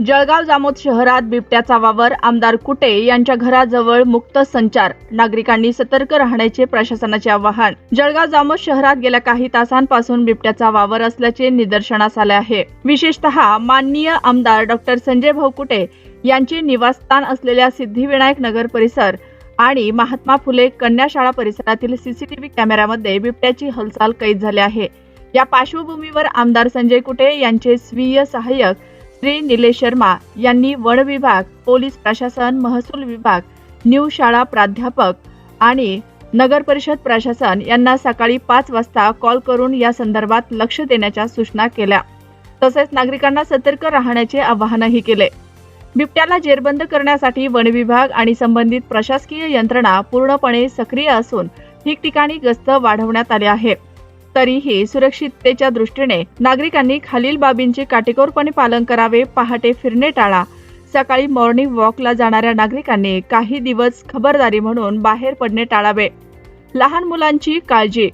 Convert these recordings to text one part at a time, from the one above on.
जळगाव जामोद शहरात बिबट्याचा वावर, आमदार कुटे यांच्या घराजवळ मुक्त संचार, नागरिकांनी सतर्क राहण्याचे प्रशासनाचे आवाहन। जळगाव जामोद शहरात गेल्या काही तासांपासून बिबट्याचा वावर असल्याचे निदर्शनास आले आहे। विशेषतः माननीय आमदार डॉक्टर संजय भाऊ कुटे यांचे निवासस्थान असलेल्या सिद्धिविनायक नगर परिसर आणि महात्मा फुले कन्या शाळा परिसरातील सीसीटीव्ही कॅमेऱ्यामध्ये बिबट्याची हालचाल कैद झाली आहे। या पार्श्वभूमीवर आमदार संजय कुटे यांचे स्वीय सहाय्यक श्री निलेश शर्मा यांनी वन विभाग, पोलीस प्रशासन, महसूल विभाग, न्यू शाळा प्राध्यापक आणि नगर परिषद प्रशासन यांना सकाळी 5 वाजता कॉल करून या संदर्भात लक्ष देण्याच्या सूचना केल्या। तसेच नागरिकांना सतर्क राहण्याचे आवाहनही केले। बिबट्याला जेरबंद करण्यासाठी वन विभाग आणि संबंधित प्रशासकीय यंत्रणा पूर्णपणे सक्रिय असून ठिकठिकाणी गस्त वाढवण्यात आली आहे। तरीही सुरक्षिततेच्या दृष्टीने नागरिकांनी खालील बाबींचे काटेकोरपणे पालन करावे। पहाटे फिरणे टाळा। सकाळी मॉर्निंग वॉकला जाणाऱ्या नागरिकांनी काही दिवस खबरदारी म्हणून बाहेर पडणे टाळावे। लहान मुलांची काळजी।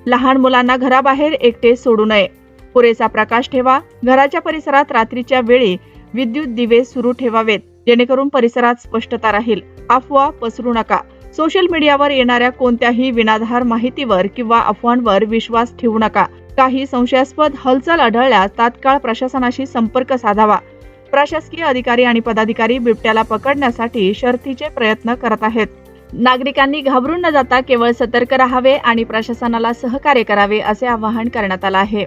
लहान मुलांना घराबाहेर एकटे सोडू नये। पुरेसा प्रकाश ठेवा। घराच्या परिसरात रात्रीच्या वेळी विद्युत दिवे सुरू ठेवावेत, जेणेकरून परिसरात स्पष्टता राहील। अफवा पसरू नका। सोशल मीडियावर येणाऱ्या कोणत्याही विनाधार माहितीवर किंवा अफवांवर विश्वास ठेवू नका। काही संशयास्पद हालचाल आढळल्यास तात्काळ प्रशासनाशी संपर्क साधावा। प्रशासकीय अधिकारी आणि पदाधिकारी बिबट्याला पकडण्यासाठी शर्थीचे प्रयत्न करत आहेत। नागरिकांनी घाबरून न जाता केवळ सतर्क राहावे आणि प्रशासनाला सहकार्य करावे असे आवाहन करण्यात आले आहे।